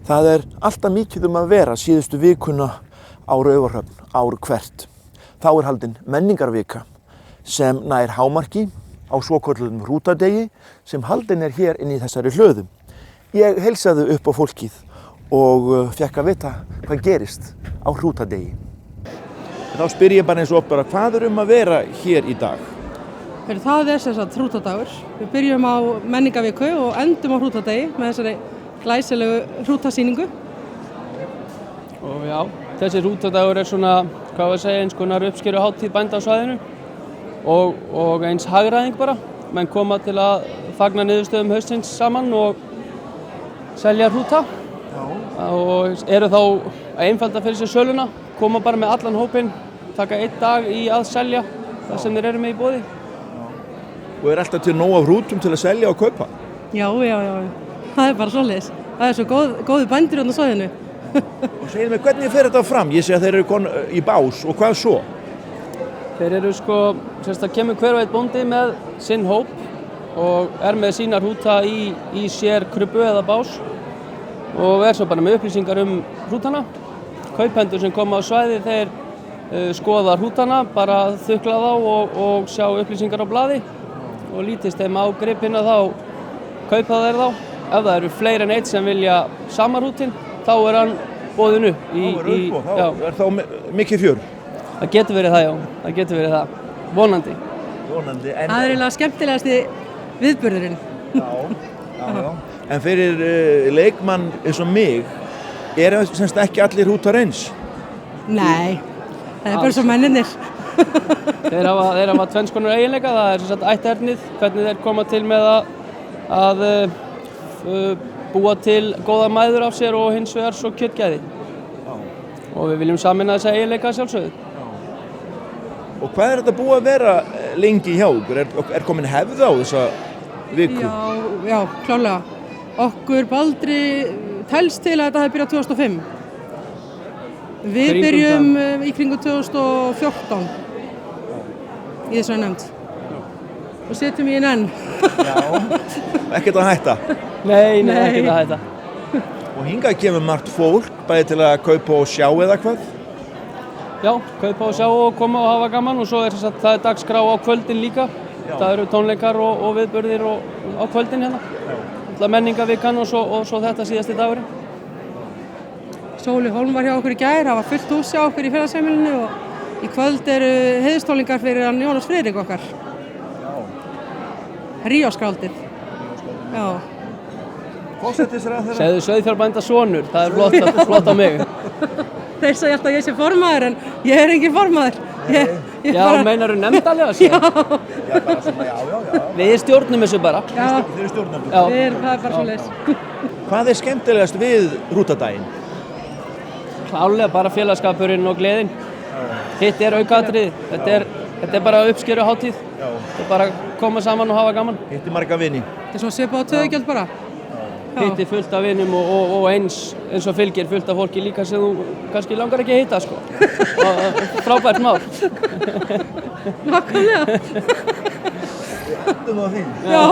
Það alltaf mikið að vera síðustu vikuna á Raufarhöfn ár hvert. Þá haldin menningarvika sem nær hámarki á svokölluðum hrútadegi sem haldin hér inn í þessari hlöðu. Ég heilsaði upp á fólkið og fékk að vita hvað gerist á hrútadegi. Þá spyr ég bara eins og bara hvað að vera hér í dag? Það sem sagt hrútadagur. Við byrjum á menningarviku og endum á hrútadegi með þessari glæsilegu hrútasýningu. Og já, þessi hrútadagur svona, hvað að segja, eins konar uppskeruhátíð bænda á svæðinu og eins hagræðing bara. Menn koma til að fagna niðurstöðum haustsins saman og selja hrúta. Og eru þá að einfalda fyrir sér söluna, koma bara með allan hópinn, taka einn dag í að selja það sem þeir eru með í boði. Og alltaf til nóg af hrútum til að selja og kaupa? Já. Það bara svoleiðis. Það svo góði bændur á svæðinu. Og segir mig, hvernig fer þetta fram? Ég sé að þeir eru í bás og hvað svo? Þeir eru það kemur hver og einn bóndi með sinn hóp og með sína hrúta í sér krubbu eða bás og svo bara með upplýsingar hrútana. Kaupendur sem koma á svæði, þeir skoða hrútana, bara þukla þá og sjá upplýsingar á blaði og lítist þeim á gripina þá kaupa þeir þá. Ef það eru fleiri en eitt sem vilja sama hrútinn, þá hann boðinn upp. Þá þá mikið fjör? Það getur verið það, já. Það getur verið það. Vonandi. Það eiginlega skemmtilegasti viðburðurinn. Já. En fyrir leikmann eins og mig, semst ekki allir hrútar eins? Nei, það bara svo mennirnir. Þeir hafa tvenns konar eiginleika, það ætternið, hvernig þeir koma til með að búa til góða mæður af sér og hins vegar svo kjötgæði. Og við viljum sameina þessa eiginleika sjálfsögðu. Og hvað þetta búið að vera lengi hjá ykkur? Komin hefð á þessa viku? Já, klárlega. Okkur Baldri telst til að þetta hefði byrjað 2005. Við byrjum í kringum 2014 í þessari nefnd og setjum í enn. Já, ekkert að hætta? Nei, ekkert að hætta. Og hingað kemur margt fólk, bæði til að kaupa og sjá eða hvað? Já, kaupa og sjá og koma og hafa gaman og svo það dagskrá á kvöldin líka. Já. Það eru tónleikar og viðburðir á kvöldin hérna. Menningarvikan og svo þetta síðasti dagurinn. Sóli Hólm var hjá okkur í gær, það var fullt hús hjá okkur í félagsheimilinu og í kvöld eru heiðurstónleikar fyrir hann Jónas Friðrik okkar. Ríóskáldið. Já. Forsætisráðherra. Segðu sauðfjárbænda sonur, það flott á mig. Þeir segja alltaf ég sé formaður en ég engin formaður. Já, meinarðu nefndalega sér? Já, bara svona, já. Við stjórnum þessu bara. Já. Þeir stjórnum þessu? Já. Það bara svoleiðis. Hvað skemmtilegast við hrútadaginn? Klárlega bara félagskapurinn og gleðin. Hitt aukaatriði. Þetta bara uppskeruhátíð. Þetta bara koma saman og hafa gaman. Hitti marga vini. Þetta svo svipað á töðugjöld bara. Hitti fullt af vinum og eins og fylgir fullt af fólki líka sem þú kannski langar ekki að hitta sko. Frábært mál. Nákvæmlega. Þetta var fínt. Já.